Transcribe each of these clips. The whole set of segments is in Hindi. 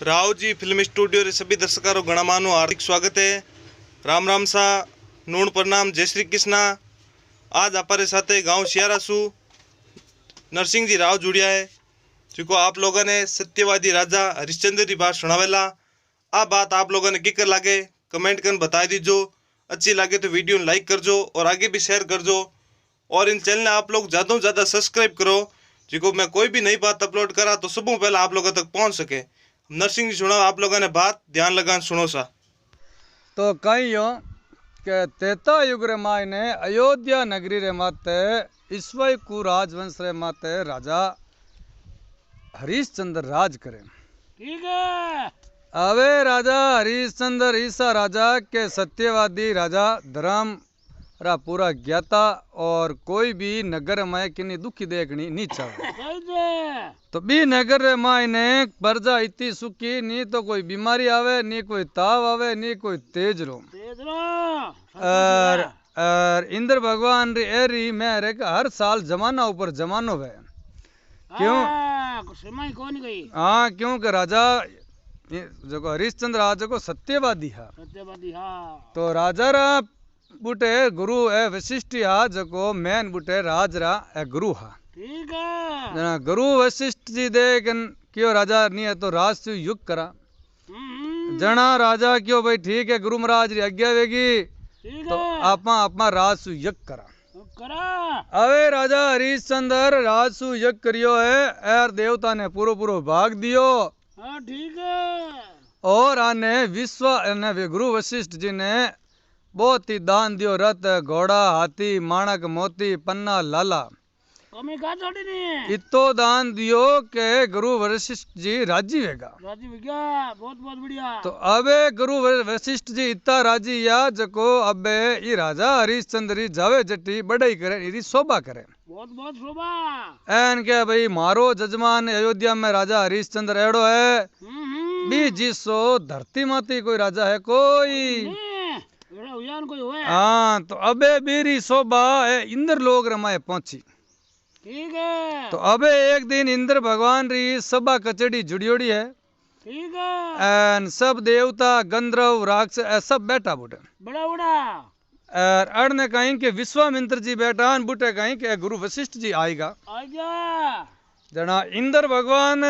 राव जी फिल्म स्टूडियो रे सभी दर्शकों घना मानो हार्दिक स्वागत है। राम राम सा नूण प्रणाम, जय श्री कृष्णा। आज हमारे साथ गांव सियारासू नरसिंह जी राव जुड़िया है, जिको आप लोगों ने सत्यवादी राजा हरिश्चंद्र की बात सुनावेला। आ बात आप लोगों ने किकर लागे कमेंट कर बता दीजो। अच्छी लगे तो वीडियो लाइक करजो और आगे भी शेयर करजो। और इन चैनल आप लोग ज़्यादा से ज़्यादा सब्सक्राइब करो, जिको मैं कोई भी नई बात अपलोड करा तो सबसे पहले आप लोगों तक पहुंच सके। नरसिंह जी सुना, आप लोगों ने बात ध्यान लगा सुनो सा। तो कहियो के त्रेता युग रे मायने अयोध्या नगरी रे माते ईश्वई कु राजवंश रे माते राजा हरिश्चंद्र राज करे। ठीक है। अवे राजा हरिश्चंद्र ईसा राजा के सत्यवादी राजा धर्म रा पूरा ज्ञाता और कोई भी नगर में किन्नी दुखी देखनी नहीं चाहे। तो बी नगर रे मायने प्रजा इतनी सुखी, नी तो कोई बीमारी आवे, नी कोई ताव आवे, नी कोई तेज रो। और इंद्र भगवान री एरी मेरे का हर साल जमाना ऊपर जमानो वे। क्यों? हाँ, क्योंकि राजा जो हरिश्चंद्र राजा को सत्यवादी है। तो राजा रा बुटे गुरु है वशिष्ठ हा, जको मैन बुटे राज रा गुरु हा। ठीक है। जना गुरु वशिष्ठ जी देख क्यों राजा नहीं है तो राज से युग करा। जना राजा क्यों भाई ठीक है गुरु महाराज री आज्ञा वेगी तो आपा आपा राज से युग करा। अवे राजा हरिश्चंद्र राज से युग करियो है और देवता ने पूरो पूरो भाग दियो। ठीक है। और आने विश्व गुरु वशिष्ठ जी ने बहुत ही दान दियो, रथ घोड़ा हाथी माणक मोती पन्ना लाला कमी का छोड़ी नहीं। इतो दान दियो के गुरु वशिष्ठ जी राजी वेगा। राजी वेगा, बहुत बहुत बढ़िया। तो अबे गुरु वशिष्ठ जी इतना राजी या जको अबे ये राजा हरिश्चंद्र जी जावे जटी बड़ाई करे, इरी शोभा करे। बहुत बहुत शोभा। एन के भाई मारो जजमान अयोध्या में राजा हरिश्चंद्र एड़ो है बी जिसो धरती माती कोई राजा है कोई। हाँ, तो अबे बीरी शोभा इंद्र लोग रमाए पहुंची। ठीक है। तो अबे एक दिन इंद्र भगवान री सभा कचड़ी जुड़ियोड़ी है। ठीक है। एन सब देवता गंधर्व राक्षस सब बैठा बुटे बड़ा बड़ा। और अड़ ने कहीं के विश्वामित्र जी बैठा बुटे कहीं के गुरु वशिष्ठ जी आएगा। जना इंद्र भगवान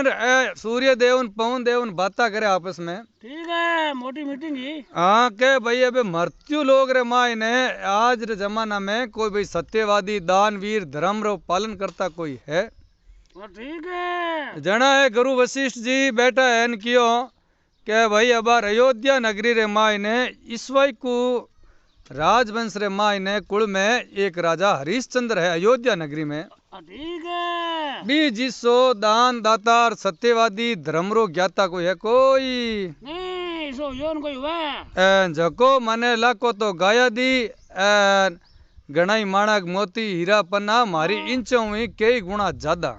सूर्य देवन पवन देवन बाता करे आपस में। ठीक है, मोटी मीटिंग ही। हाँ के भाई अबे मृत्यु लोग रे मायने आज रे जमाना में कोई भाई सत्यवादी दानवीर धर्म रो पालन करता कोई है। ठीक है। जना है गुरु वशिष्ठ जी बैठा है न कियो के भाई अबार अयोध्या नगरी रे मायने ईश्वई को राजवंश रे मायने कुल में एक राजा हरिश्चंद्र है अयोध्या नगरी में। ठीक है। बी जिसो दान दातार सत्यवादी धर्मरो ज्ञाता कोई है कोई नहीं, सो योन कोई हुआ। जको मने लाको तो गाया दी गणाई माणक मोती हीरा पन्ना मारी इंचों हुई कई गुणा ज्यादा।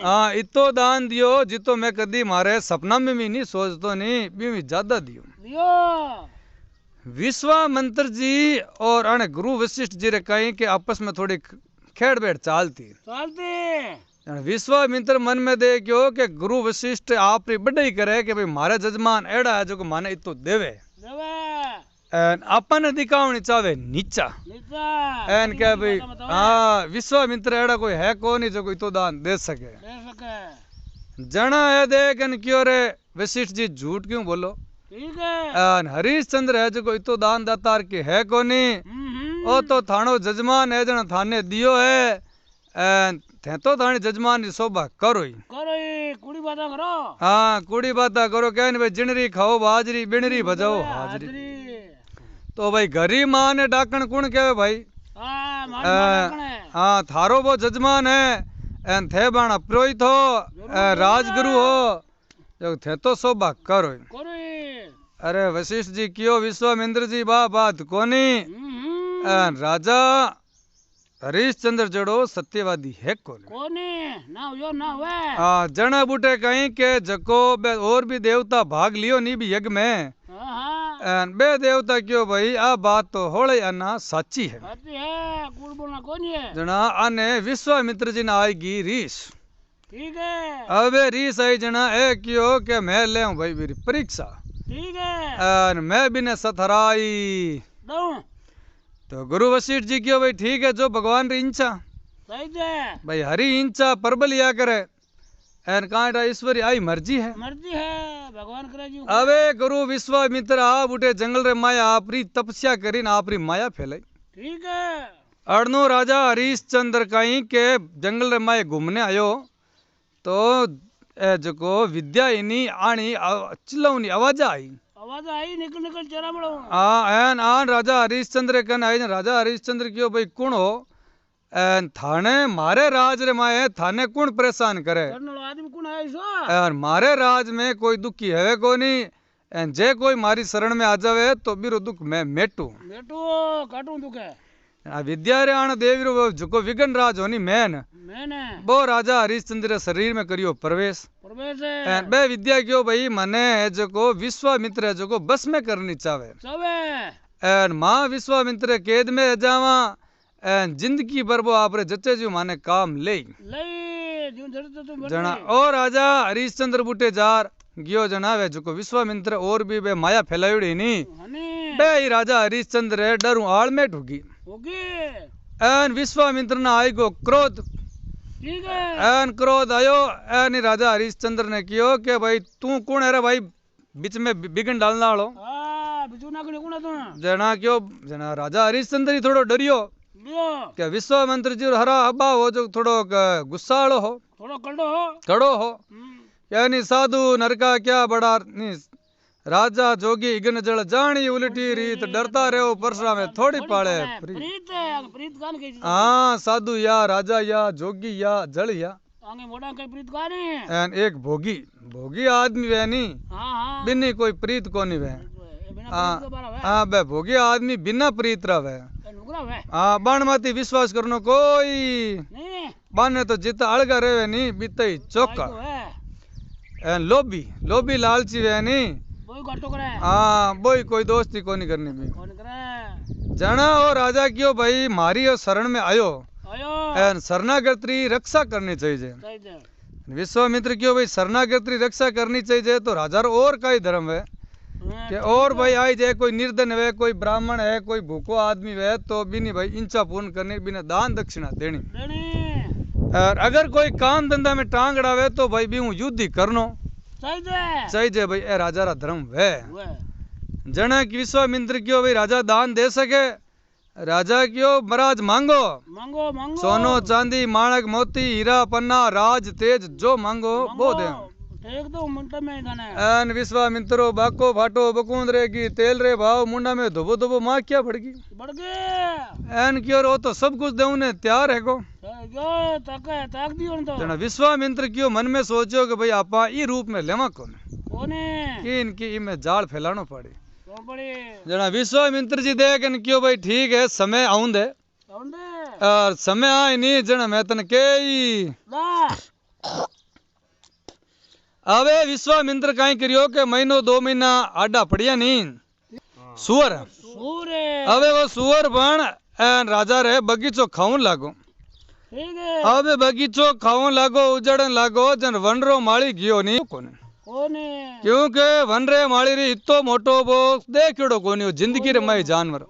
हाँ, इतो दान दियो जितो मैं कदी मारे सपना में भी नहीं सोचतो नहीं भी ज्यादा दियो। विश्वामित्र जी और अण गुरु वशिष्ठ जी रे कहीं के आपस में थोड़ी खेड़ बेड़ चालती। विश्वामित्र मन में देखो कि गुरु वशिष्ठ आप री बड़ाई करे कि भाई मारे जजमान एड़ा है जो को माने इतो देवे अपन दिखावनी चाहे नीचा एन क्या भाई। हाँ, विश्वामित्र एड़ा कोई है को नहीं जो कोई तो दान दे सके। जना है देख क्यों रे वशिष्ठ जी झूठ क्यों बोलो। ठीक है। हरिश्चंद्र है जो कोई तो दान दातार के है को नहीं ओ तो थानो जजमान है जना थाने दियो है थे तो थाने जजमान की शोभा करो ही कुड़ी बाता करो। हाँ, कुड़ी बाता करो कहने भाई जिनरी खाओ बाजरी बिनरी बजाओ हाजरी। तो भाई गरीब मां ने डाकण कुण कहे भाई। हाँ, थारो वो जजमान है एन थे बाणा पुरोहित हो राजगुरु हो जो थे तो शोभा करो। अरे वशिष्ठ जी क्यों विश्वामित्र जी बात कोनी राजा हरिश्चंद्र जड़ो सत्यवादी है कोनी ना हुए। हाँ, जना बूटे कहीं के जको और भी देवता भाग लियो नहीं भी यज्ञ में बे देवता क्यों भाई आ बात तो होले आना साची है। कूड़ बोलना कौन है। जना आने विश्वामित्र जी ने आएगी रीस ठीक है अबे रीस आई जना ए क्यों के मैं ले भाई मेरी परीक्षा ठीक है और मैं भी ने सथराई दो तो गुरु वशिष्ठ जी क्यों भाई ठीक है जो भगवान री इंचा सही है भाई हरी इंचा परबल या करे एन कांटा ईश्वरी आई मर्जी है मर्जी है भगवान करे जी अबे गुरु विश्वामित्र आप उठे जंगल रे माया आपरी तपस्या करीन आपरी माया फैलाई ठीक है अड़नो राजा हरिश्चंद्र कहीं के जंगल रे माए घूमने आयो तो जको विद्या इनी आनी चिल्लाउनी आवाज आई आवाज आई निकल निकल चरा बड़ो एन आन राजा हरिश्चंद्र कन आई राजा हरिश्चंद्र क्यों भाई कौन हो एन थाने मारे राज रे माए थाने कौन परेशान करे करने वाला आदमी कौन है सो और मारे राज में कोई दुखी है कोनी एन जे कोई मारी शरण में आ जावे तो बिरो दुख मैं मेटू बेटो काटू दुख है आ विद्या रे आन देवी रो जको विघन राज होनी मैन मैंने वो राजा हरिश्चंद्र शरीर में करियो प्रवेश प्रवेश है एन बे विद्या क्यों भाई मने जको विश्वामित्र है जको बस में करनी चाहे सबे एन मां विश्वामित्र केद में जावा एन जिंदगी भर वो आपरे जच्चे जी माने काम ले लई जो जरूरत तो जना ओ राजा हरिश्चंद्र बूटे जार गियो जनावे जको विश्वामित्र और भी बे माया फैलायोड़ी नी हनी बे ही राजा हरिश्चंद्र डरू आड़ में ढुगी होगी एन विश्वामित्र ना आई गो क्रोध ठीक है एन क्रोध आयो एन ही राजा हरिश्चंद्र ने कियो के भाई तू कौन है रे भाई बीच में बिगन डालना वालो हां बिजू ना कने कोना तू जना क्यों जना राजा हरिश्चंद्र ही थोड़ो डरियो लियो के विश्वामित्र जी हरा अब्बा हो जो थोड़ो गुस्साड़ो हो थोड़ा कड़ो हो कड़ो हो यानी साधु नरका क्या बड़ा नी राजा जोगी इगन जल जानी उलटी रीत डरता रहो परसरा में थोड़ी पाले प्रीत प्रीत कान के हाँ साधु या राजा या जोगी या जल या आगे मोड़ा कई प्रीत कान है एन एक भोगी भोगी आदमी वे नी हां हां बिन्नी कोई प्रीत कोनी वे बिना हाँ प्रीत के बारा है हाँ बे भोगी आदमी बिना प्रीत रवे नुकरा है हाँ बाण माती विश्वास करनो कोई नहीं बाने तो जितना अलगा रहे नी बीते ही चौका तो है एन लोभी लोभी लालची वे नी कोई काटो करे हाँ बोई कोई दोस्ती कोनी करनी भी कौन करे जना और राजा क्यों भाई मारी और शरण में आयो आयो एन शरणागति रक्षा करनी चाहिए सही है विश्वामित्र क्यों भाई शरणागति रक्षा करनी चाहिए तो राजा रो और का ही धर्म है कि और भाई आई जाए कोई निर्धन है कोई ब्राह्मण है कोई भूखो आदमी है तो बिनी भाई इंचा पूर्ण करने बिना दान दक्षिणा देनी देनी और अगर कोई काम धंधा में टांग अड़ावे तो भाई भी हूँ युद्ध ही करनो सही है चाहिए भाई ए राजा रा धर्म वे वे जन की विश्वामित्र क्यों भाई राजा दान दे सके राजा क्यों महाराज मांगो मांगो मांगो सोनो चांदी माणक मोती हीरा पन्ना राज तेज जो मांगो वो दे एक दो मिनट में जाने एन विश्वामित्रो बाको फाटो बकूंद रेगी तेल रे भाव मुंडा में धोबो धोबो माँ क्या पड़गी बढ़ गए एन क्यों रो तो सब कुछ देऊ ने तैयार है को जो ताक दियो न तो जना विश्वामित्र क्यों मन में सोचो कि भाई आपा ई रूप में लेवा कौन कोने कि इनकी इमे जाल फैलानो पड़े कौन पड़ी जना विश्वामित्र जी देख इन क्यों भाई ठीक है समय आऊं दे कौन और समय आए नहीं जना मैं तन के दा अबे विश्वामित्र काई करियो के महीनो 2 महीना आडा पड़िया नहीं सुअर सूरे अबे वो सुअर बन एन राजा रे बगीचो खाऊं लागो ठीक है अबे बगीचो खाऊं लागो उजड़न लागो जन वनरो माली गयो नहीं कोने कोने क्योंकि वन रे माली री इतो मोटो वो देखियो कोनी हो जिंदगी रे माई जानवर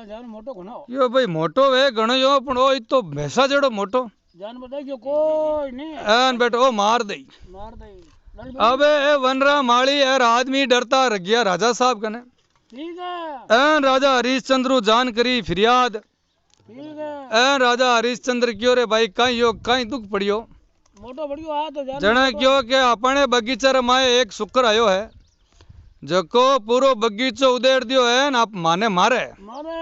जान मोटो कोना यो भाई मोटो वे घणो यो पण ओ इतो भैसा जड़ो मोटो जानवर देखियो कोई नहीं एन बेटो ओ मार दई मार दे अबे ए वनरा माली यार आदमी डरता रह गया राजा साहब कने ठीक है एन राजा हरिश्चंद्र जान करी फरियाद ठीक है एन राजा हरिश्चंद्र क्यों रे भाई कहीं यो कहीं दुख पड़ियो मोटो बढ़ियो आ तो जान जने क्यों के अपने बगीचे रे माए एक शुक्र आयो है जको पूरो बगीचो उदेड़ दियो है ना माने मारे मारे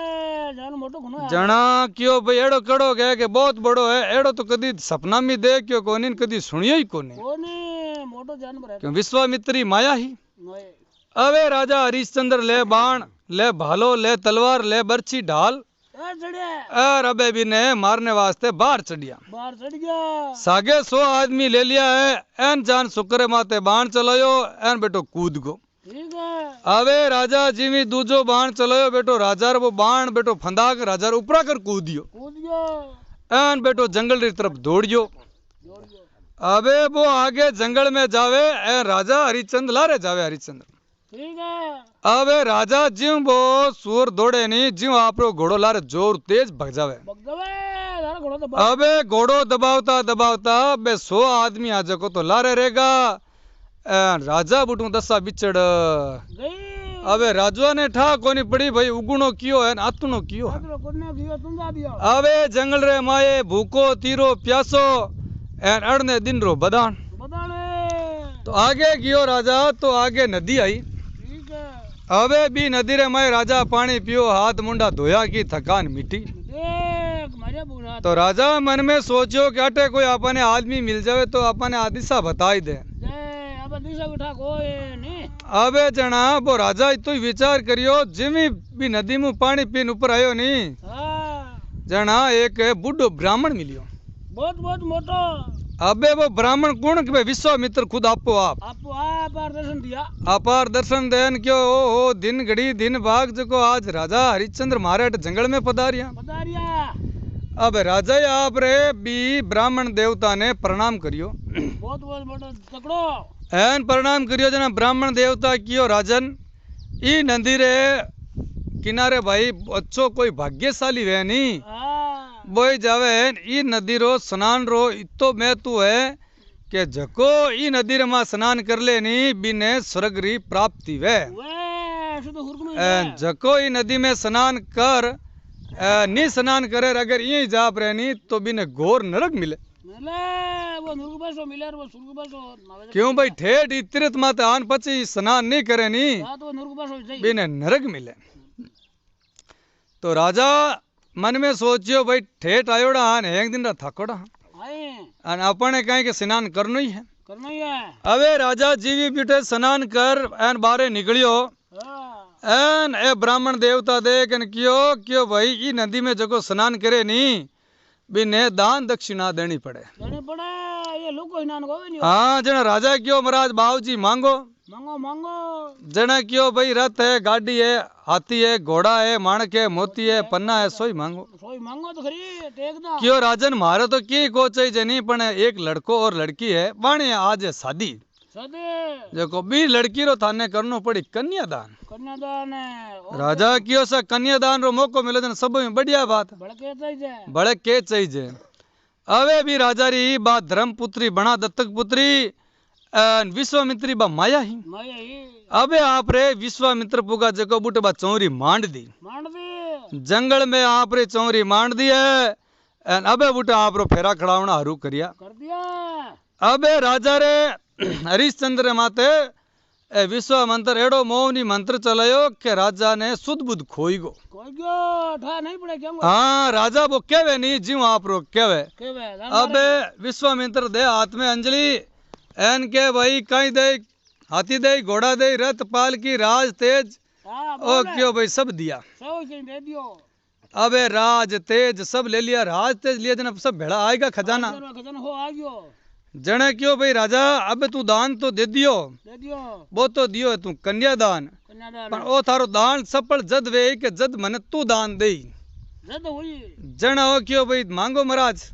जान मोटो कोना जना क्यों भाई एड़ो कड़ो गए के बहुत बड़ो है एड़ो तो कदी सपना में देख क्यों कोनी कदी सुनियो ही कोनी कोने मोटो जानवर है क्यों विश्वामित्री माया ही नहीं अबे राजा हरिश्चंद्र ले बाण ले भालो ले तलवार ले बर्छी ढाल ए चढ़िया और अबे भी ने मारने वास्ते बाहर चढ़िया बाहर चढ़ गया सागे 100 आदमी ले लिया है एन जान शुक्र माते बाण चलायो एन बेटो कूद गो ठीक है अबे राजा जीवी दूजो बाण चलायो बेटो राजा वो बाण बेटो फंदा कर राजा ऊपरा कर कूदियो कूद गया एन बेटो जंगल री तरफ दौड़ियो जोड़ गया अबे वो आगे जंगल में जावे ए राजा हरिचंद लारे जावे हरिचंद्र। ठीक है। अबे राजा ज्यों वो सूर दौड़े नहीं ज्यों आपरो घोड़ो लारे जोर तेज भग जावे। बगदवे धारा घोड़ा तो अबे घोड़ो दबावता दबावता बे 100 आदमी आ जको तो लारे रहेगा राजा बुटू दसा बिचड़। गई। अबे राजवा ने ठा कोनी पड़ी भाई उगुणो कियो है आतनो कियो है। आदरो कोने कियो तुम जा दियो। अबे जंगल रे माए भूखो तीरो प्यासो एन अड़ने दिन रो बदान। बताने। तो आगे गियो राजा तो आगे नदी आई। ठीक है। अबे भी नदी रे माए राजा पानी पियो हाथ मुंडा धोया की थकान मिटी। देख मजा पूरा। तो राजा मन में सोचियो कि अटे कोई अपने आदमी मिल जावे तो अपने आदिशा बताई दे। अब दिशा उठा कोई नहीं। अबे जना वो राजा इतो ही विचार करियो जिमी भी नदी में पानी पीन ऊपर आयो नी हाँ। जना एक बुढ़ो ब्राह्मण मिलियो। बहुत बहुत मोटो। अबे वो ब्राह्मण कौन के विश्वामित्र खुद आपो आप दर्शन दिया। अपार दर्शन देन क्यों हो दिन घड़ी दिन भाग जको आज राजा हरिश्चंद्र मारे जंगल में पधारिया। अब राजा आप रे भी ब्राह्मण देवता ने प्रणाम करियो। बहुत बहुत मोटो तकड़ो। एन प्रणाम करियो जना ब्राह्मण देवता कियो राजन ई नदी रे किनारे भाई अच्छो कोई भाग्यशाली है नी बोई जावे ई नदी रो स्नान रो इतो महत्व है कि जको ई नदी रे मां स्नान कर ले नी बिने स्वर्ग री प्राप्ति वे। जको ई नदी में स्नान कर नी स्नान करे अगर यही जाप रहे नी तो बिने घोर नरक मिले। क्यों भाई ठेठ तीर्थ माते आन पची स्नान नहीं करे नी बिने नरक मिले। तो राजा मन में सोचियो भाई ठेठ आयोड़ा आन एक दिन रा थकोड़ा अन अपने कहीं के स्नान करनो ही है। अबे राजा जीवी बिटे स्नान कर एन बारे निकलियो एन ए ब्राह्मण देवता देख न क्यों भाई ई नदी में जको स्नान करे नी बिने दान दक्षिणा देनी पड़े। ये लोग स्नान को नहीं। हाँ जना राजा क्यों महाराज बाबूजी मांगो मांगो मांगो। जना क्यों भाई रथ है गाड़ी है हाथी है घोड़ा है माणक है मोती है पन्ना है सोई मांगो। सोई मांगो तो खरी देखना। क्यों राजन मारे तो की को चाहिए नहीं पण एक लड़को और लड़की है बाणे आज है शादी देखो बी लड़की रो थाने करनो पड़ी कन्यादान। कन्यादान है राजा क्यों सा कन्यादान रो मौको मिले जन सब में बढ़िया बात बड़े के चाहिए। अवे भी राजा री बात धर्मपुत्री बना दत्तक पुत्री विश्वामित्री बा माया ही। अबे आप रे विश्वामित्र पुगा जको बुटे बा चौरी मांड दी जंगल में आप रे चौरी मांड दी है अबे बुटे आप रो फेरा खड़ावना हरू करिया कर दिया। अबे राजा रे हरिश्चंद्र माते विश्वामित्र एडो मोहनी मंत्र चलायो के राजा ने सुध बुध खोई गो ठा नहीं पड़े क्या। हाँ राजा वो केवे नहीं जीव आप रो केवे। अबे विश्वामित्र दे हाथ में अंजलि एन के भाई कहीं दे हाथी दे घोड़ा दे रथ पाल की राज तेज ओ क्यों भाई सब दिया। दे दियो। अबे राज तेज सब ले लिया राज तेज लिया जना सब भेड़ा आएगा खजाना हो आ गयो। जने क्यों भाई राजा अब तू दान तो दे दियो वो तो दियो तू कन्यादान पर ओ थारो दान सफल जद वे के जद मन तू दान दे जना हो क्यों भाई मांगो महाराज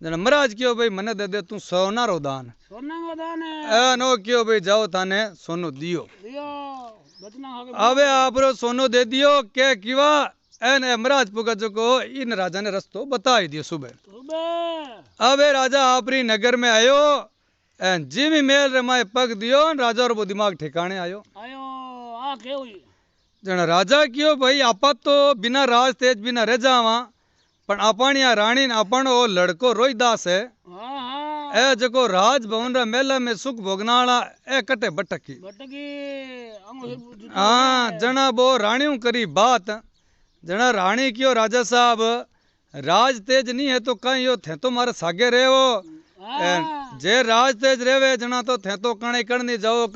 जना महाराज क्यों भाई मन दे दे तू सोना रो दान ए नो क्यों भाई जाओ थाने सोनो दियो। अबे आप रो सोनो दे दियो के किवा एन महाराज पुगा जो को इन राजा ने रस्तो बताई दियो सुबह। अबे राजा आपरी नगर में आयो जिमी मेल रमाए पग दियो राजा और वो दिमाग ठिकाने आयो आ के हुई जन राजा क्यों भाई आपा तो बिना राज तेज बिना रह जावा पण अपनिया रानी न अपन ओ लड़को रोहिदास है ए जको राज भवन रा मेला में सुख भोगनाला ए कटे बटकी हाँ जना वो रानियों करी बात जना रानी क्यों राजा साहब राज तेज नहीं है तो कहीं यो थे तो मारे सागे रहे हो जे राज तेज रेवे जना तो थे तो कणे करनी जाओ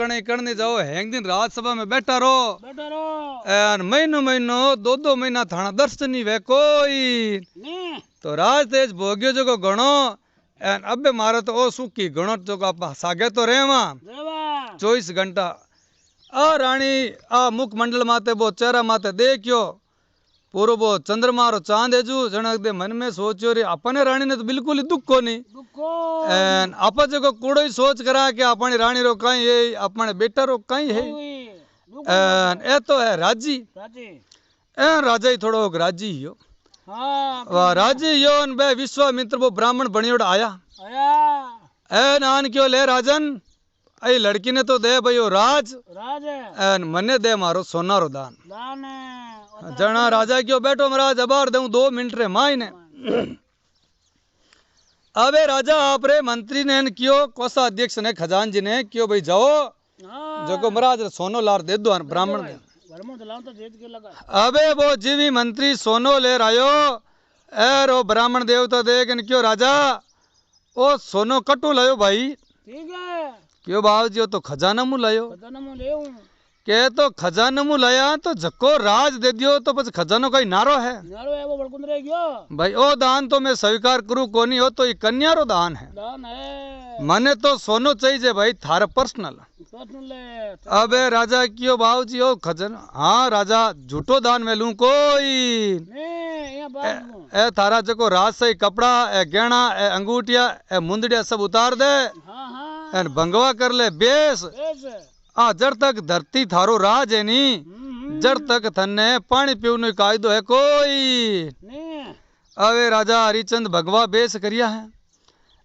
हैंग दिन राज्यसभा में बैठा रहो महीनो महीनो दो महीना थाना दर्शन नहीं वे कोई तो राज तेज भोग्यो जो को गणो अबे मारे तो ओ सुखी गणो जो को आप सागे तो रेवा 24 घंटा आ रानी आ मुख मंडल माते वो चेहरा माते देखियो पूरो वो चंद्रमा रो चांद है जू जन दे मन में सोचो रे अपने रानी ने तो बिल्कुल ही दुख को नहीं दुखो एन आप जको कूड़ो ही सोच करा कि अपनी रानी रो कहीं है अपने बेटा रो कहीं है एन ए तो है राजी राजी एन राजा ही थोड़ो राजी हो हाँ वाह राजी यो न बे विश्वामित्र वो ब्राह्मण बनियोड़ आया आया एन आन क्यों ले राजन आई लड़की ने तो दे भाई राज राज एन मने दे मारो सोना रो दान दान जना राजा क्यों बैठो महाराज अबार दूं 2 मिनट रे मायने अबे राजा आपरे मंत्री ने क्यों कोषा अध्यक्ष ने खजानजी ने क्यों भाई जाओ जको महाराज सोनो लार दे दो ब्राह्मण ने घर में तो लाऊं तो देख के लगा अबे वो जीवी मंत्री सोनो ले रायो रो ब्राह्मण देवता देख न क्यों राजा ओ सोनो कटू लायो भाई ठीक है क्यों बाबूजी वो तो खजाना मु लायो खजाना में ले हूं के तो खजाना मु लाया तो जको राज दे दियो तो बस खजानो का ही नारो है नारो है वो बड़कुंद रह गयो भाई ओ दान तो मैं स्वीकार करूं कोनी हो तो ये कन्या रो दान है दान है मने तो सोनो चाहिए भाई थारा पर्सनल पर्सनल ले अबे राजा क्यों बाबूजी ओ खजाना हाँ राजा झूठो दान में लूं कोई नहीं ये बात ए थारा जको राज सही कपड़ा ए गहना ए अंगूठिया ए मुंदड़िया सब उतार दे हाँ हाँ एन भंगवा कर ले बेस ऐसे आ जड़ तक धरती थारो राज है नी जड़ तक थने पानी पीवनो कायदो है कोई नहीं अवे राजा हरिचंद भगवा बेस करिया है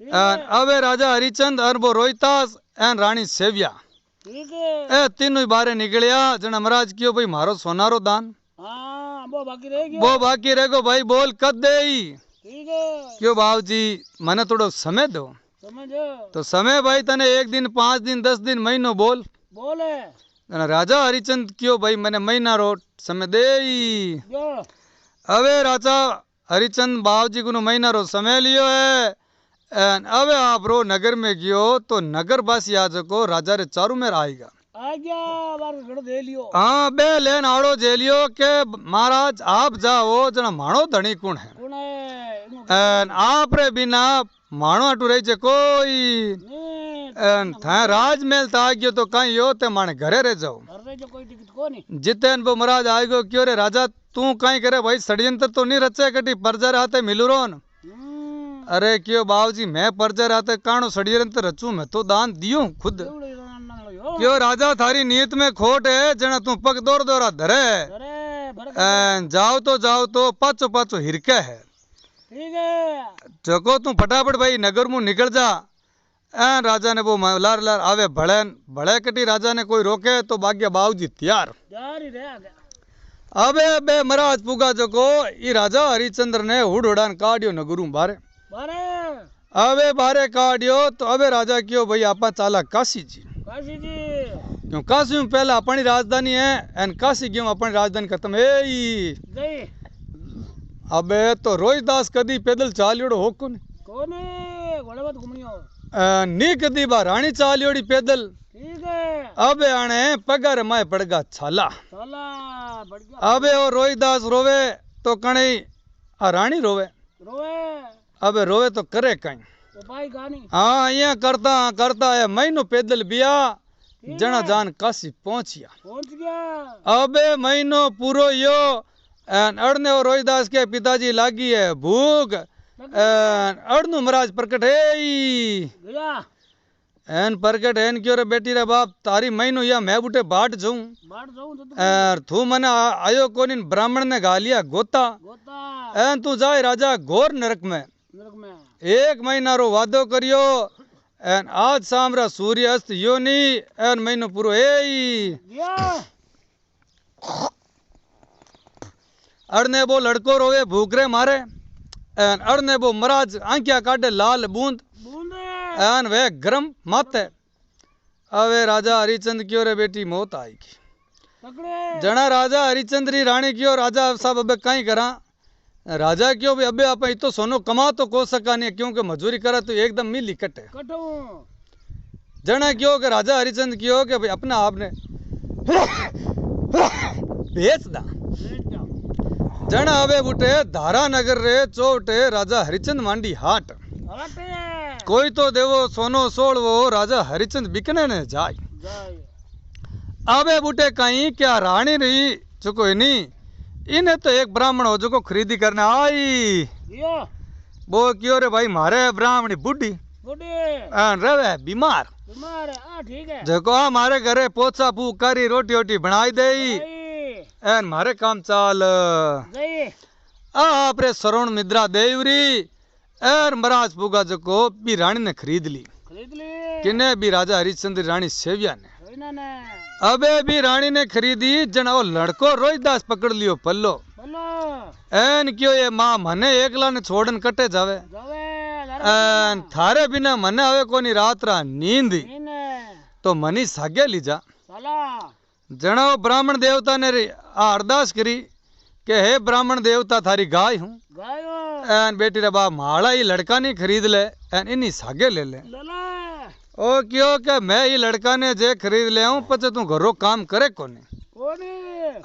ठीक एन अवे राजा हरिचंद और वो रोहितास एन रानी सेविया ठीक है ए तीनों ही बारे निकलिया जना महाराज क्यों भाई मारो सोनारो दान हाँ वो बाकी रह गयो वो बाकी रहेगो भाई बोल कद दे ठीक है क्यों बाबू जी मने थोड़ो समय दो समझो तो समय भाई तने 1 दिन 5 दिन 10 दिन महीनो बोल बोले जना राजा हरिचंद क्यों भाई मैंने महीना रो समय दे जो अवे राजा हरिचंद बाबूजी को महीना रो समय लियो है एन अवे आप रो नगर में गयो तो नगर वासी आज को राजा रे चारू में आएगा आ गया बार घड़ दे लियो हाँ बे लेन आड़ो जेलियो के महाराज आप जाओ जना माणो धनी कुण है कौन है एन आप रे बिना माणो अटू रही छे कोई नहीं एन था राजमहल ता आ गयो तो कहीं हो ते माने घरे रह जाओ घर रे जो कोई टिकट को नहीं जितेन वो महाराज आएगो क्यों रे राजा तू कहीं करे भाई षड्यंत्र तो नहीं रचे कटी परजा रहते मिलू रोन अरे क्यों बाबूजी मैं परजा रहते काणो षड्यंत्र रचू मैं तो दान दियो खुद क्यों राजा थारी नीयत में खोट है जना तू पग दौर दौरा धरे अरे भर जाओ तो पाचो पाचो हिरके है ठीक है जको तू फटाफट भाई नगर मु निकल जा राजा ने वो लार लार आवे भड़े भड़े कटी राजा ने कोई रोके तो भाग्य बाबूजी तैयार जारी रह गया अबे अबे महाराज पुगा जको ई राजा हरिचंद्र ने हुड़ उड़ान काढ़ियो नगरू बारे बारे अबे बारे काढ़ियो तो अबे राजा क्यों भाई आपा चाला काशी जी काशी जी क्यों काशी में पहला अपनी राजधानी है एन काशी क्यों अपनी राजधानी खत्म है जय अबे तो रोहिदास कदी पैदल चालियोड़ो हो कोनी कोने घोड़े मत घूमनियो नी कदी बा रानी चालियोड़ी पैदल ठीक है अबे आने पगार माए पड़गा छाला साला बढ़ गया अबे ओ रोहिदास रोवे तो कणई आ रानी रोवे रोए अबे रोवे तो करे कहीं उपाय कहानी हाँ ये करता करता है महीनों पैदल बिया जना जान काशी पहुंचिया पहुंच गया अबे महीनों पूरो यो एन अड़ने और रोहिदास के पिताजी लागी है भूख एन अड़नु महाराज प्रकट है गया एन प्रकट एन क्यों रे बेटी रे बाप तारी महीनों या मैं बुटे बाट जाऊं बाट जाऊं तो तू मने आयो कोनी ब्राह्मण ने गालिया गोता गोता एन तू जाए राजा घोर नरक में नरक में 1 महीना रो वादो करियो एन आज शाम रा सूर्य अस्त यो नी एन महीनो पूरो है गया अड़ने वो लड़को रोवे भूखरे मारे एन अड़ने वो महाराज आंखिया काटे लाल बूंद बूंदे एन वे गरम माते अवे राजा हरिचंद की रे बेटी मौत आएगी पकड़े जना राजा हरिचंद री रानी की राजा साहब अबे कहीं करा राजा क्यों भी अबे आप तो सोनो कमा तो को सका नहीं क्योंकि मजूरी करा तो एकदम मिली कटे कटो जना क्यों कि राजा हरिचंद क्यों कि भाई अपना आपने बेच दा लेट जाओ जन आवे बुटे धारा नगर रे चोटे राजा हरिचंद मांडी हाट हटे कोई तो देवो सोनो सोलवो राजा हरिचंद बिकने ने जाय जाए आवे बुटे कहीं क्या रानी रही चुको नहीं इन्हें तो एक ब्राह्मण हो जो को खरीदी करने आई यो वो क्यों रे भाई मारे ब्राह्मणी बुढ़ी बुढ़ी रवे बीमार बीमार है ठीक है देखो हमारे घरे पोछा पू करी रोटी वोटी बनाई दे गई एन मारे काम चाल गई आपरे श्रवण मिद्रा देवरी एर महाराज पुगा जको बी रानी ने खरीद ली खरीद ली किने भी राजा हरिश्चंद्र रानी सेविया ने इन्होंने अबे भी रानी ने खरीदी जना वो लड़को रोहिदास पकड़ लियो पल्लो बोलो एन क्यों ये माँ मने एकला ने छोड़न कटे जावे जावे एन थारे बिना मने आवे कोनी रात रा नींद इने तो मनी सागे ली जा साला जना वो ब्राह्मण देवता ने अरदास करी के हे ब्राह्मण देवता थारी गाय हूँ गायो एन बेटी रे बाप माड़ा ही लड़का नहीं खरीद ले एन इन्हीं सागे ले ले लला ओ क्यों के मैं ये लड़का ने जे खरीद ले आऊं पचे तू घरों काम करे कोनी कोनी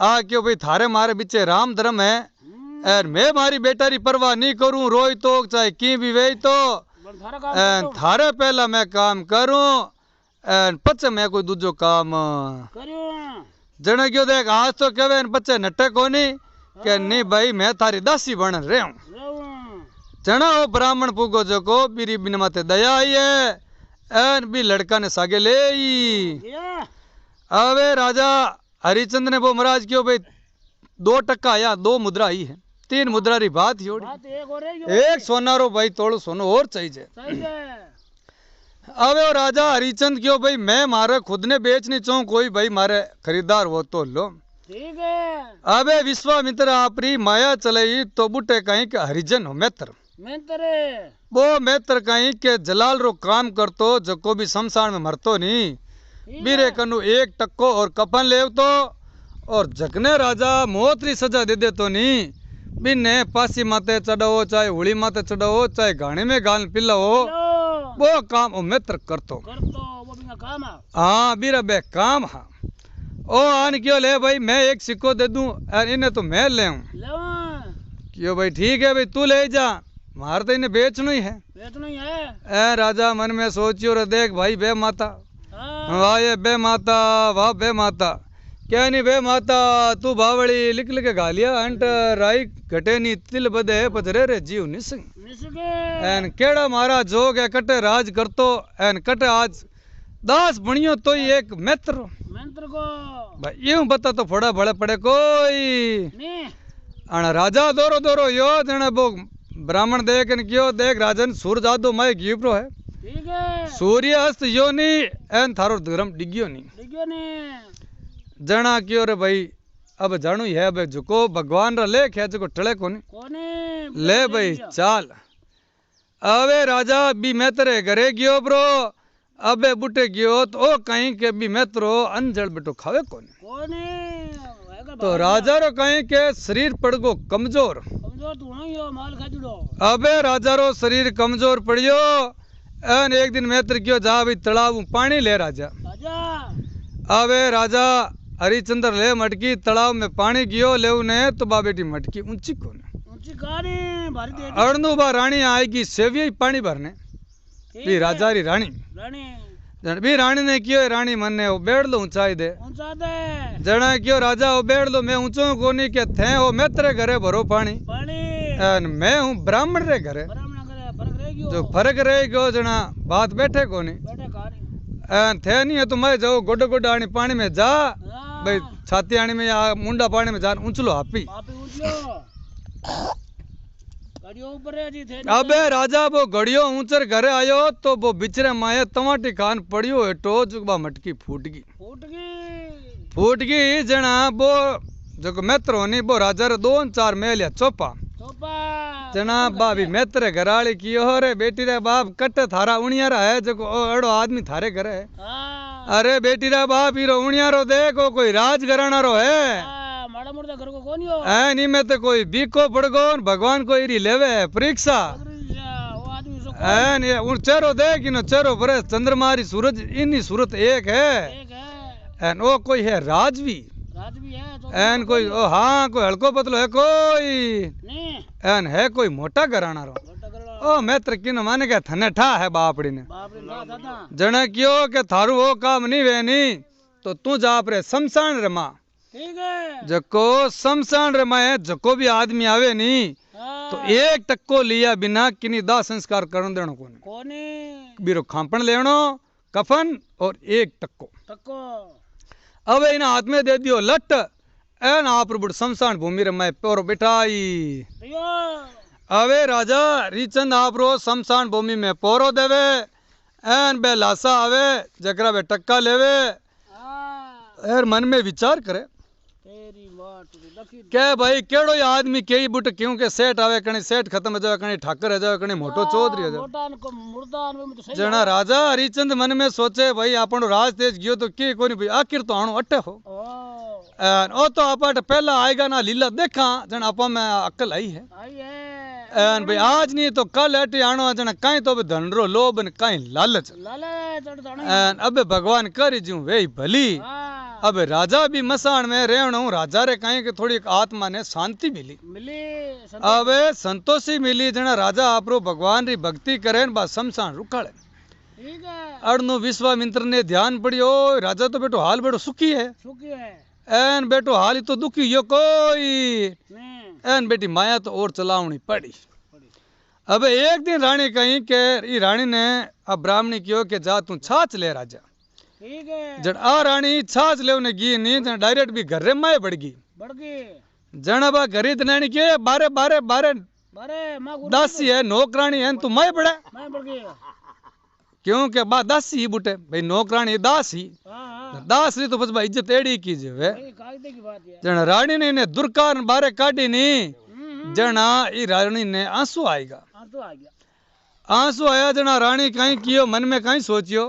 आ क्यों भाई थारे मारे बीचे राम धर्म है और मैं मारी बेटा री परवाह नहीं करूं रोई तो चाहे की भी वे तो बन थारा काम एन थारे पहला मैं काम करूं एन पचे मैं कोई दूजो काम करियो जने क्यों देख आज तो कहवे एन पचे नटे कोनी के नहीं भाई मैं थारी दासी बन रहे हूं रहूं जना वो ब्राह्मण पुगो जो को बीरी बिन माते दया आई है एन भी लड़का ने सागे ले या अबे राजा हरिचंद्र ने वो महाराज क्यों भाई 2 टक्का आया 2 मुद्रा ही है 3 मुद्रा री बात ही होड़ी बात एक और है एक सोना रो भाई तोड़ो सोनो और चाहिए सही है अबे वो राजा हरिचंद क्यों भाई मैं मारे खुद ने बेचनी चाहूँ कोई भाई मारे खरीदार वो तो लो ठीक है अबे विश्वामित्र आपरी माया चलाई तो बुटे कहीं के हरिजन हो मेत्र मैं तेरे वो मेत्र कहीं के जलाल रो काम करतो जको भी शमशान में मरतो नहीं बीरे कनु 1 टक्को और कफन लेव तो और जगने राजा मौत री सजा दे दे तो नहीं बिन्ने पासी माते चढ़ाओ चाहे होली माते चढ़ाओ चाहे गाने में गाल पिलाओ लो वो काम ओ मित्र करतो कर तो वो बिना काम है हाँ बीरा बे काम हाँ ओ आन क्यों ले भाई मैं 1 सिक्को दे दूं और इन्हें तो मैं ले आऊं ले क्यों भाई ठीक है भाई तू ले जा मार तो इन्हें बेचना ही है बेचना ही है ए राजा मन में सोचियो रे देख भाई बे माता हाँ वाह ये बे माता वाह बे माता क्या नहीं बे माता तू बावड़ी लिख लिख गालिया अंट राई घटे नी तिल बदे पजरे रे जीव निसंग निसके एन केड़ा मारा जोग है कटे राज करतो एन कटे आज दास बनियो तो ही एक मित्र मंत्र को भाई यूं बता तो फोड़ा बड़े पड़े कोई नहीं अण राजा दोरो दोरो यो जने वो ब्राह्मण देख न क्यों देख राजन सूरज आदो माय घीपरो है ठीक है सूर्य अस्त यो नी एन थारो धर्म डिग्यो नी डिग्यो नहीं जना क्यों रे भाई अब जाणू ही है भाई झुको भगवान रा लेख है जको टले कोनी कोने ले भाई चाल अबे राजा भी मैं तेरे घरे गयो ब्रो अबे बुटे गयो तो ओ कहीं के भी मैं तेरो अंजल बेटो खावे कोनी कोने तो राजा रो कहीं के शरीर पड़ गो कमजोर कमजोर तू नहीं हो माल खा जुड़ो अबे राजा रो शरीर कमजोर पड़ियो एन एक दिन मैं तेरे क्यों जा भाई तालाब पानी ले राजा आजा अबे राजा हरिचंद्र ले मटकी तालाब में पानी गियो ले ने तो बा बेटी मटकी ऊंची कोने ऊंची गाड़ी भारी दे अड़नू बा रानी आएगी सेविया पानी भरने भी राजा री रानी रानी भी रानी ने क्यों रानी मन्ने वो बेड़ लो ऊंचाई दे ऊंचा दे जना क्यों राजा वो बेड़ लो मैं ऊंचो कोनी के थे हो मैं तेरे घरे भरो पानी पानी एन मैं हूँ ब्राह्मण रे घरे बराबर ना करे फर्क रह गयो जो फर्क रह गयो जना बात बैठे कोनी बेटे कारी एन थे नहीं है तो मैं जाओ गोडो गोडो आनी पानी में जा हां भाई छाती आनी में या मुंडा पानी में जान ऊंचलो हापी आपे ऊंचलो गाड़ियों ऊपर है जी थे अबे राजा वो घड़ियो ऊंचर घरे आयो तो वो बिचरे माये टमाटी खान पड़ियो हेटो जुगबा मटकी फूट गई जना वो जो मित्र होनी वो राजा रे 2-4 मेल या चौपा चोपा जना भाभी मित्र घराली की हो रे बेटी रे बाप कट थारा उणियारा है जो अड़ो आदमी थारे घरे है हां अरे बेटी रे बाप हीरो उणियारो देखो कोई राज घराना रो है हां माड़ा मुर्दा घर को कोनी हो ऐ नी में तो कोई बीको पड़गो भगवान को इरी लेवे है परीक्षा वो आदमी सो ऐ नी उन चेहरो देख इनो चेहरो पर चंद्रमारी सूरज इन्नी सूरत एक है एक है एन ओ कोई है राजवी राज भी है तो एन कोई ओ हाँ कोई हल्को पतलो है कोई नहीं एन है कोई मोटा घराना रो घटा कर ओ मैं किन माने के थने ठा है बापड़ी ने बाप रे ना दादा जने क्यों के थारू वो काम नहीं वे नी तो तू जा अपरे शमशान रे मां ठीक है जको शमशान रे माए जको भी आदमी आवे नी हाँ तो एक टक्को लिया बिना किनी दाह संस्कार करन देनो कोनी कोनी बीरो खांपण लेनो कफन और एक टक्को टक्को अब इना हाथ में दे दियो लट एन आप बुड़ शमशान भूमि रे मैं पोरो बिठाई दियो अवे राजा रीचंद आप रो शमशान भूमि में पोरो देवे एन बे लासा आवे जकरा बे टक्का लेवे हाँ एर मन में विचार करे तेरी माँ तुझे लखी के भाई केड़ो ये आदमी के बुट क्यों के सेठ आवे कणी सेठ खत्म हो जावे कणी ठाकर हो जावे कणी मोटो चौधरी हो जावे मोटान को मुर्दान में तो सही जना राजा हरिचंद मन में सोचे भाई आपनो राज तेज गयो तो के कोनी भाई आखिर तो आणो अटे हो ओ एन ओ तो आपट पहला आएगा ना लीला देखा जन आपा में अकल आई है आई है एन भाई आज नहीं तो कल अटे आणो जन काई तो धन रो लोभ न काई लालच लाले चढ़ जाने एन अबे भगवान कर जू वे भली हाँ अब राजा भी मसान में रहणो राजा रे काई के थोड़ी आत्मा ने शांति मिली मिली अब संतोषी मिली जना राजा आपरो भगवान री भक्ति करे बा शमशान रुकाड़े ठीक है अड़नो विश्वामित्र ने ध्यान पड़ियो राजा तो बेटो हाल बेटो सुखी है सुखी है एन बेटो हाल ही तो दुखी यो कोई नहीं एन बेटी माया तो और चलावनी पड़ी अब एक दिन रानी कही के ई रानी ने अब ब्राह्मणी कहो कि जा तू छाछ ले राजा ठीक है जड़ आ रानी छाछ लेवने गी नहीं जन डायरेक्ट भी घर रे माए बढ़ गई बढ़ गई जन बा घरी तनानी के बारे बारे बारे बारे माँ गुरु दासी है नौकरानी है तू माए बढ़े मैं बढ़ गई क्योंकि बा दासी ही बुटे भाई नौकरानी दासी हाँ हाँ दास री तो बस भाई इज्जत एड़ी की जे भाई कायदे की बात है जन रानी ने इन्हें दुर्कार बारे काटी नी जना ई रानी ने आंसू आएगा हाँ तो आ गया आंसू आया जना रानी कहीं कियो मन में कहीं सोचियो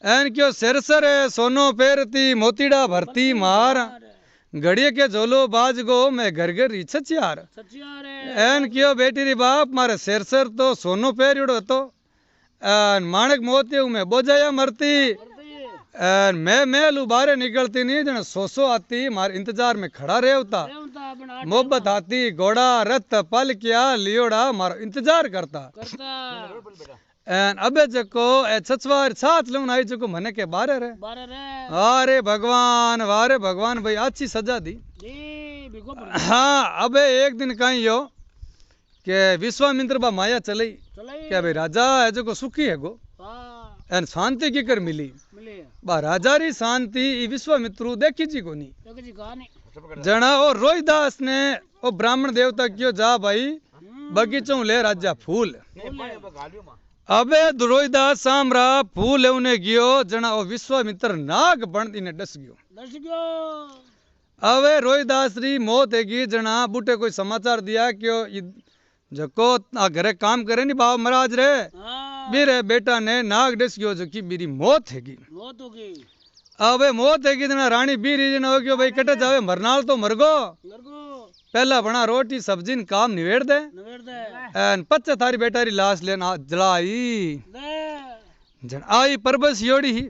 एन क्यों सिरसर सोनो पेरती मोतीड़ा भरती मार घड़िए के झोलो बाज गो मैं घर घर री छचियार सच्चिया रे एन क्यों बेटी री बाप मारे सिरसर तो सोनो पेरियोड़ो तो एन माणक मोती में बोझाया मरती एन मैं लू बारे निकलती नहीं जन सोसो आती मार इंतजार में खड़ा रहता अपना मोहब्बत आती घोड़ा रथ पल किया लियोड़ा मारो इंतजार करता करता एन अबे जको ए छछवार साथ लून आई जको मने के बारे रे बारे रे वारे भगवान भाई अच्छी सजा दी जी बिल्कुल बढ़िया। हाँ अबे एक दिन कहीं यो के विश्वामित्र बा माया चली चलाई क्या भाई राजा है जको सुखी है गो हाँ एन शांति की कर मिली मिली बा राजा री शांति ई विश्वामित्रु देखी जी कोनी देखो जी कहानी जना ओ रोहिदास ने ओ ब्राह्मण देवता क्यों जा भाई बगीचों ले राजा फूल अबे रोहिदास सामरा फूल लेवने गयो जना ओ विश्वामित्र नाग बन इने डस गयो दर्श गयो अबे रोहिदास री मौत हैगी जना बूटे कोई समाचार दिया क्यों जको आ घरे काम करे नी बाबा महाराज रे हाँ मेरे बेटा ने नाग डस गयो जो की मेरी मौत हैगी मौत हो गई अबे मौत हैगी जना रानी बीरी जना हो गयो भाई कटे जावे मरनाल तो मरगो लड़को पहला बना रोटी सब्जी न काम निवेड़ दे नवेड़ दे एन पच्चे थारी बेटा री लाश लेना जलाई दे जन आई परबस योड़ी ही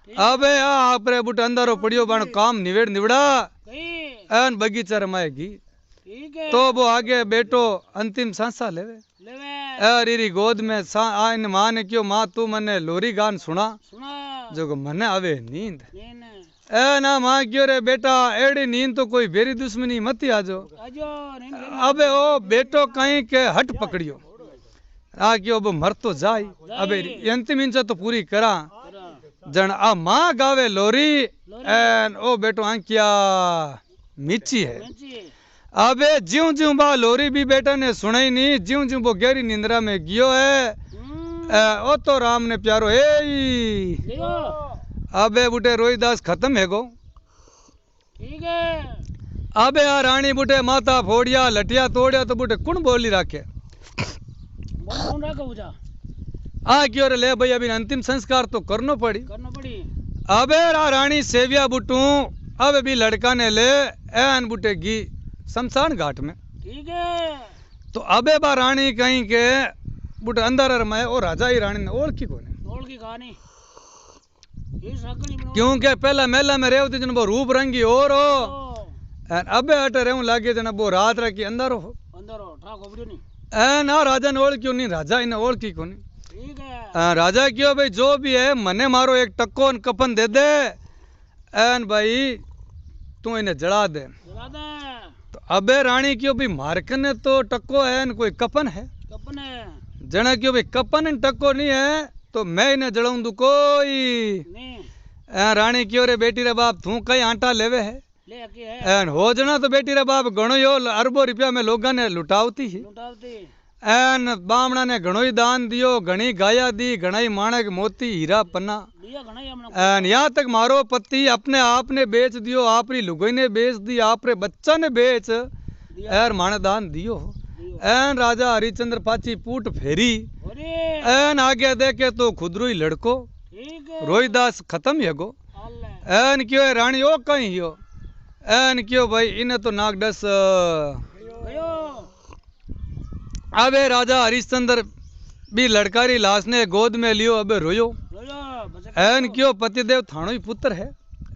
अबे आ आपरे बुट अंदरो पड़ियो बाण काम निवेड़ निवड़ा गई एन बगीचा रमाएगी ठीक है तो वो आगे बेटो अंतिम सांसा लेवे लेवे और इरी गोद में इन माँ ने क्यों माँ तू मने लोरी गान सुना सुना जो मने आवे नींद नहीं नहीं ए ना माँ क्यों रे बेटा एड़ी नींद तो कोई बेरी दुश्मनी मती आजो आजो नहीं नहीं अबे ओ बेटो कहीं के हट पकड़ियो आ क्यों अब मर तो जाई अबे अंतिम इंचा तो पूरी करा करा जन आ माँ गावे लोरी एन ओ बेटो आंकिया मीची है बेंची अबे ज्यों ज्यों बा लोरी भी बेटा ने सुनाई नहीं ज्यों ज्यों वो गहरी निंद्रा में गियो है ओ तो राम ने प्यारो ए देखो अबे बुटे रोहिदास खत्म है गो ठीक है अबे आ रानी बुटे माता फोड़िया लटिया तोड़िया तो बुटे कुण बोली राखे बोल कौन रखा बुझा आ क्यों रे ले भाई अभी अंतिम संस्कार तो करनो पड़ी करना पड़ी अबे रा रानी सेविया बुटू अब भी लड़का ने ले एन बुटे गी शमशान घाट में ठीक है तो अबे बा रानी कहीं के बुटे अंदर में ओ राजा ही रानी ने ओळखी कोने बोल की कहानी ये सकल ही क्योंकि पहला मेला में रेवती जन वो रूप रंगी और हो ओ एन अबे अटे रेव लागे जन वो रात रखी अंदर हो अंदर हो ठा खोबड़ियो नहीं एन आ राजा ने ओळखी नहीं राजा इन्हें ओळखी कोनी ठीक है राजा क्यों भाई जो भी है मने मारो एक टक्को न कफन दे दे एन भाई तू इन्हें जला दे। जला दे। तो अबे रानी क्यों भी मारकन तो टक्को है न कोई कपन है। कपन है। जना क्यों भी कपन न टक्को नहीं है तो मैं इन्हें जलाऊं दू कोई नहीं। रानी क्यों रे बेटी रे बाप तू कई आटा लेवे है ले के है। एन हो जना तो बेटी रे बाप घणो यो अरबों रुपया में लोगा ने लुटावती ही लुटावती। एन बामणा ने घणो ही दान दियो घणी गाया दी घणा ही माणक मोती हीरा पन्ना दिया घणा ही हमने। एन यहाँ तक मारो पति अपने आप ने बेच दियो आपरी लुगाई ने बेच दी आपरे बच्चा ने बेच एर माने दान दियो एन राजा हरिचंद्र पाची पूट फेरी अरे एन आगे देखे तो खुदरू ही लड़को ठीक है। रोहिदास खत्म है गो अल्लाह। एन क्यों है रानी ओ कहीं हो एन क्यों भाई इन्हें तो नाग डस गयो। अबे राजा हरिश्चंद्र भी लड़कारी लाश ने गोद में लियो अबे रोयो रोयो बस एन क्यों पतिदेव थानो ही पुत्र है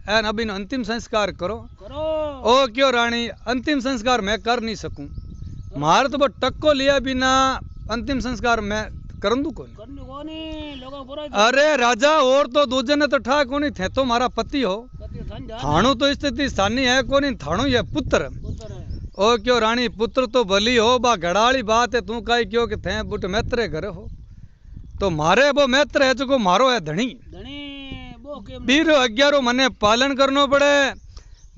एन अब इन अंतिम संस्कार करो करो। ओ क्यों रानी अंतिम संस्कार मैं कर नहीं सकूं मार तो वो टक्को लिया बिना अंतिम संस्कार मैं करन दू कौन करने को नहीं लोगों बुरा अरे राजा और तो दूजे ने तो ठा को नहीं थे तो मारा पति हो पति धन जा थानो तो स्थिति स्थानी है को नहीं थानो ये पुत्र पुत्र है। ओ क्यों रानी पुत्र तो भली हो बा घड़ाली बात है तू काई क्यों कि थे बुट मैत्रे घर हो तो मारे वो मैत्र है जो मारो है धनी धनी वो के बीरो 11 मने पालन करनो पड़े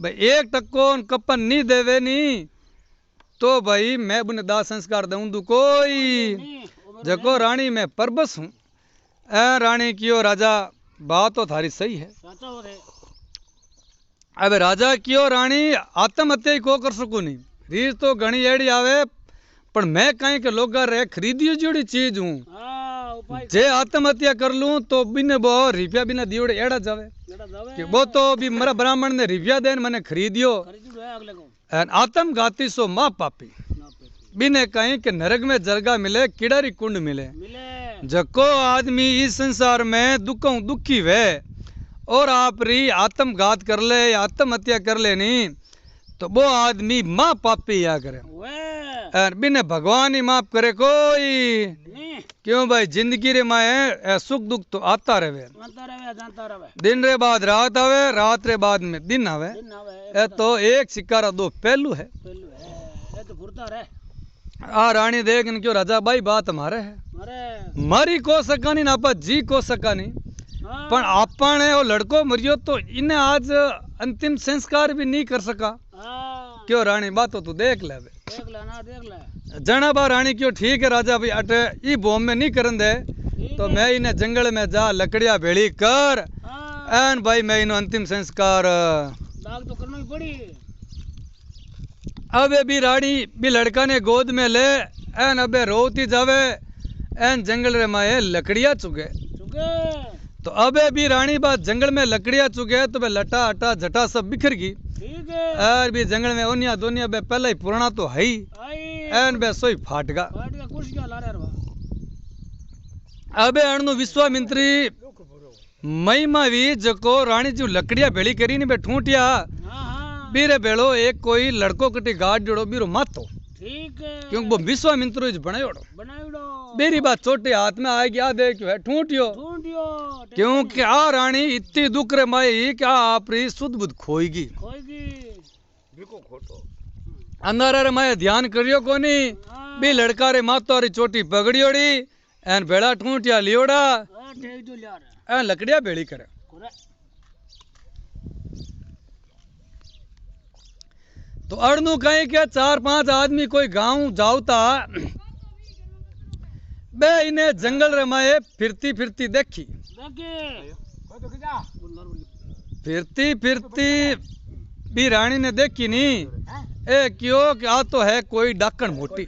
भाई एक टक्को कपन नहीं देवे नी तो भाई मैं बुने दाह संस्कार दूं दू कोई नहीं जको रानी मैं परबस हूँ ए रानी कियो राजा बात तो थारी सही है साचा हो रे। अब राजा कियो रानी आत्महत्या ही को कर सकू नहीं रीज तो घनी एड़ी आवे पर मैं कहीं के लोग रे खरीदियो जोड़ी चीज हूँ हां उपाय जे आत्महत्या कर लूं तो बिने बो रुपया बिना दियोड़े एड़ा जावे जेड़ा जावे कि वो तो भी मेरा ब्राह्मण ने रुपया देन मैंने खरीदियो खरीद है अगले को एन आत्मघाती सो माँ पापी ना पे बिने कहीं के नरक में जरगा मिले किड़ारी कुंड मिले मिले। जको आदमी इस संसार में दुखों दुखी वे और आपरी आत्मघात कर ले या आत्महत्या कर ले नहीं तो वो आदमी माँ पापी या करे वे और बिने भगवान ही माफ करे कोई नहीं क्यों भाई जिंदगी रे माए सुख दुख तो आता रहे जानता रहे दिन रे बाद रात आवे रात रे बाद में दिन आवे दिन आवे ए तो एक सिक्का रा दो पहलू है पहलू है ये तो फुरता रे आ रानी देख न क्यों राजा भाई बात हमारे है मारे मरी को सका नहीं ना आपा जी को सका नहीं हां पण आपने वो लड़को मरियो तो इन्हें आज अंतिम संस्कार भी नहीं कर सका हां क्यों रानी बात तो देख ले देख ले ना देख ले जना बा रानी क्यों ठीक है राजा भाई अटे ई बॉम में नहीं करन दे तो मैं इन्हें जंगल में जा लकड़ियां भेड़ी कर हां एन भाई मैं इन्हें अंतिम संस्कार दाग तो करना ही पड़ी। अबे भी रानी भी लड़का ने गोद में ले एन अबे रोती जावे एन जंगल रे माए लकड़ियां चुगे चुके तो अबे भी रानी बात जंगल में लकड़ियां चुगे तो बे लटा अटा जटा सब बिखर गई ठीक है। और भी जंगल में ओनिया दोनिया बे पहले ही पुराना तो है ही आई एन बे सोई फाट गा पार्टी का कुछ क्या ला रहा है अबे अणनु विश्वामित्री महिमा भी जको रानी जो लकड़ियां भेड़ी करी ने बे ठूंटिया हां हां बीरे बेड़ो एक कोई लड़को कटी गाड़ जोड़ो बीरो मातो ठीक है क्योंकि वो विश्वामित्र जी बनायोड़ो बनाइडो मेरी बात छोटे हाथ में आ गया देख है ठूंटियो ढूंढियो क्योंकि आ रानी इतनी दुख रे माई क्या आपरी सुध बुध खोईगी खोएगी बिल्कुल खोटो अंधारा रे माए ध्यान करियो कोनी बी लड़का रे मातो री चोटी पगड़ियोड़ी एन बेड़ा ठूंटिया लियोड़ा हां टेक जो लिया रे एन लकड़िया बेड़ी करे करे तो अड़नू कहीं के 4-5 आदमी कोई गांव जावता बे इन्हें जंगल रे माए फिरती फिरती देखी देखे फिरती फिरती भी रानी ने देखी नहीं ए क्यों कि आ तो है कोई डाकण मोटी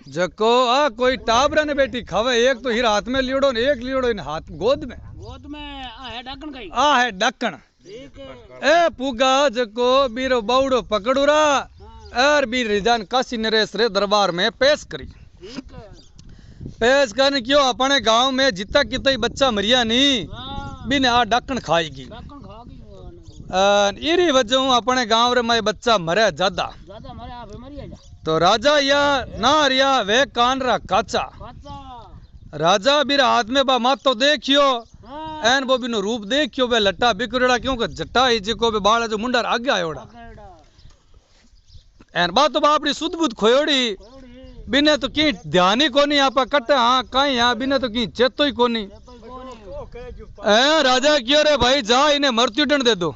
जको आ कोई टाबरा ने बेटी खावे एक तो हीरा हाथ में लियोड़ो ने एक लियोड़ो इन हाथ गोद में आ है डाकन गई आ है डाकण ठीक है। ए पुगा जको बीरो बाउड़ो पकड़ूरा और बीर रिजान काशी नरेश रे दरबार में पेश करी ठीक है। पेश करने क्यों अपने गांव में जितना कितना ही बच्चा मरिया नहीं हां बिन आ डाकण खाएगी डाकन खा गई इरी वजह अपने गांव रे में बच्चा मरे ज्यादा मारे आप मरिया जा तो राजा या ना रिया वे कान रा काचा काचा राजा बीरा हाथ में बा मातो देखियो हां एन वो बिनो रूप देखियो बे लट्टा बिकरेड़ा क्यों के जट्टा ही जेको बे बाल जो मुंडर आगे आयोड़ा एन बात तो बापड़ी सुध बुध खोयोड़ी बिने तो की ध्यान ही कोनी आपा कट हाँ कहीं यहाँ बिने तो की चेतो ही कोनी राजा क्यों रे भाई जा इन्हें मृत्यु दंड दे दो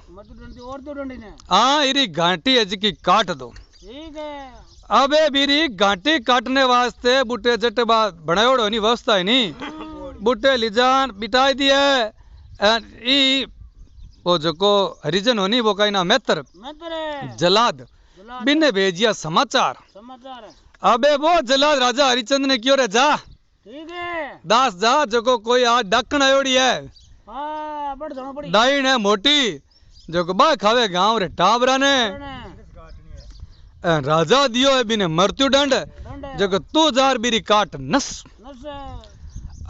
हाँ इरी घाटी है जी काट दो ठीक है अबे बीरी घाटी काटने वास्ते बूटे जट बनायोड़ो नी व्यवस्था है नी बूटे लिजान बिटाई दिए ई वो जो हरिजन होनी वो कहीं ना मेतर जलाद बिने भेजिया समाचार अबे वो जलाद राजा हरिचंद ने क्यों रे जा ठीक है दास जा जो कोई आज डाकण आयोड़ी है हाँ बड़ जाना पड़ी डाइन है मोटी जो बा खावे गांव रे टाबरा ने राजा दियो है बिने मृत्यु दंड जो तू जार बीरी काट नस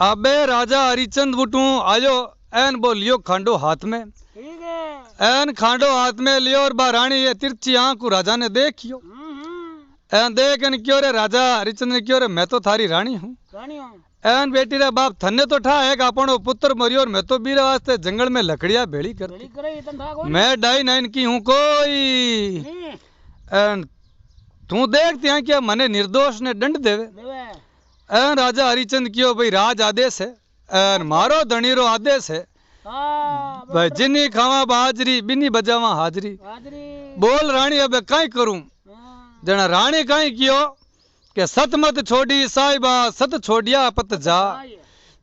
अबे राजा हरिचंद बुटू आयो एन बो लियो खांडो हाथ में ठीक है एन खांडो हाथ में लियो और बा रानी ये तिरछी आंख को राजा ने देखियो एन देख एन क्यों रे राजा हरिचंद ने क्यों रे मैं तो थारी रानी हूँ एन बेटी रे बाप थन्ने तो ठा है अपनो पुत्र मरियो और मैं तो बीरे वास्ते जंगल में लकड़िया भेड़ी करती मैं डाई नाइन की हूँ कोई एन तू देखते हैं क्या मने निर्दोष ने दंड देवे एन राजा हरिचंद क्यों भाई राज आदेश है एन मारो धनीरो आदेश है भाई जिनी खावा बाजरी बिनी बजावा हाजरी बोल रानी अब काई करूं जना रानी काई कियो के सत मत छोड़ी साहिबा सत छोड़िया पत जा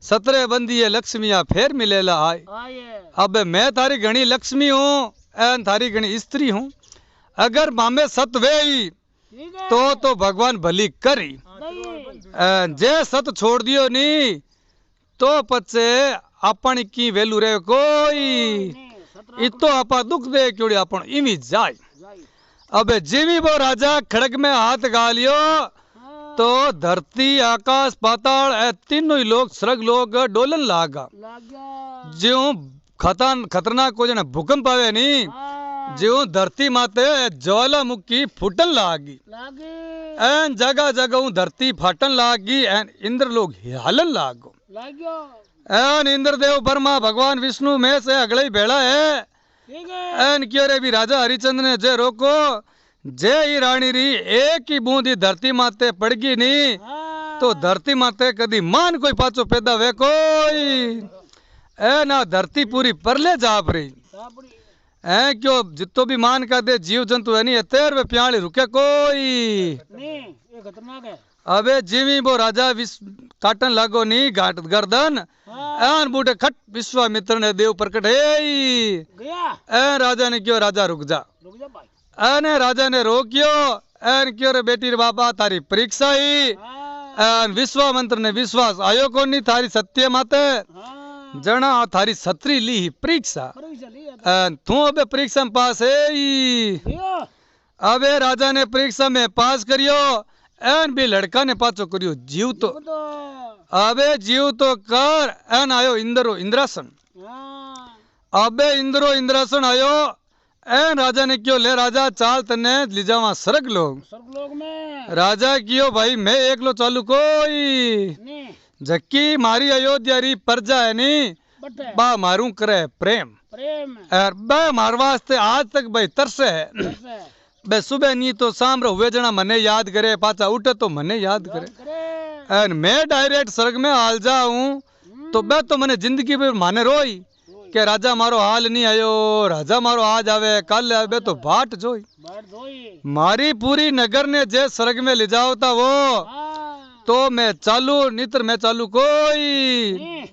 सतरे बंदी लक्ष्मिया फेर मिलेला आए अब मैं थारी घनी लक्ष्मी हूँ एन थारी घनी स्त्री हूँ अगर मामे सत वे तो भगवान भली करी जे सत छोड़ दियो नी तो पचे अपन की वेलू रे कोई इतो आपा दुख दे क्यों अपन इमी जाए अबे जीवी वो राजा खड़ग में हाथ गालियो तो धरती आकाश पाताल तीनों ही लोग स्वर्ग लोग डोलन लागा ज्यो खतरनाक को जना भूकंप आवे नी ज्यो धरती माते ज्वालामुखी फूटन लागी एन जगह जगह धरती फाटन लागी एन इंद्र लोग हालन लागो एन इंद्र देव ब्रह्मा भगवान विष्णु में से अगले बेड़ा है एन क्यों रे भी राजा हरिचंद ने जे रोको जे ही रानी री एक ही बूंदी धरती माते पड़गी नी तो धरती माते कदी मान कोई पाचो पैदा वे कोई ए ना धरती पूरी परले जाप रही है क्यों जितो भी मान का दे जीव जंतु है नहीं तेर वे प्याली रुके कोई नहीं ये खतरनाक है अबे जीवी वो राजा काटन लागो नी घाट गर्दन एन बूटे खट विश्वामित्र ने देव प्रकट है गया एन राजा ने क्यों राजा रुक जा भाई एन राजा ने रोकियो एन क्यों रे बेटी रे बाबा तारी परीक्षा ही एन विश्वामित्र ने विश्वास आयो को नहीं थारी सत्य माते जना थारी सत्री ली ही परीक्षा तू अबे परीक्षा में पास है अबे राजा ने परीक्षा में पास करियो एन भी लड़का ने पाचो करियो जीव तो अबे जीव तो कर एन आयो इंद्रासन अबे इंद्रासन आयो एन राजा ने क्यों ले राजा चाल तने ले जावा स्वर्ग लोग में राजा क्यों भाई मैं एकलो चालू कोई जक्की मारी अयोध्या री प्रजा है नी बा मारू करे प्रेम और बे मार वास्ते आज तक भाई तरसे है बे सुबह नहीं तो शाम हुए जना मने याद करे पाचा उठे तो मने याद करे और मैं डायरेक्ट स्वर्ग में हाल जाऊं तो बे तो मने जिंदगी में माने रोई के राजा मारो हाल नहीं आयो राजा मारो आज आवे कल आवे तो बाट जोई मारी पूरी नगर ने जे स्वर्ग में ले जाओ था वो तो मैं चालू नितर मैं चालू कोई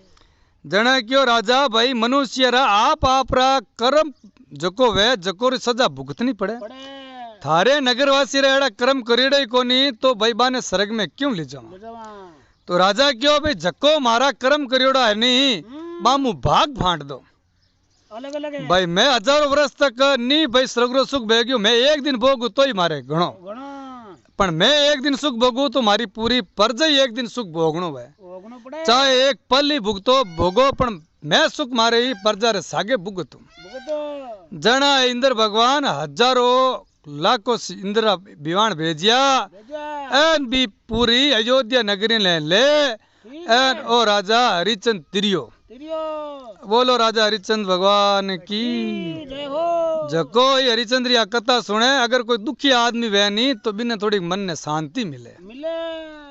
जना क्यों राजा भाई मनुष्य रा आप रा कर्म जको वे जको री सजा भुगतनी पड़े थारे नगरवासी रा एड़ा कर्म करेड़े कोनी तो भाई बाने स्वर्ग में क्यों ले जावा तो राजा क्यों भाई जको मारा कर्म करेड़ा है नहीं बामू भाग फांट दो अलग अलग है भाई मैं हजारों वर्ष तक नहीं भाई स्वर्ग रो सुख भेग्यो मैं एक दिन भोगू तो ही मारे घणो पण मैं एक दिन सुख भोगू तो मारी पूरी प्रजा एक दिन सुख भोगणो है चाहे एक पल ही भुगतो भोगो पण मैं सुख मारे ही प्रजा रे सागे भुगतू जना इंद्र भगवान हजारों लाखों इंद्र विवान भेजिया एन भी पूरी अयोध्या नगरी ले एन ओ राजा हरिचंद तिरियो तिरियो बोलो राजा हरिश्चंद्र भगवान की जय हो। जको ये हरिश्चंद्र या कथा सुने, अगर कोई दुखी आदमी वह नहीं तो बिना थोड़ी मन ने शांति मिले। मिले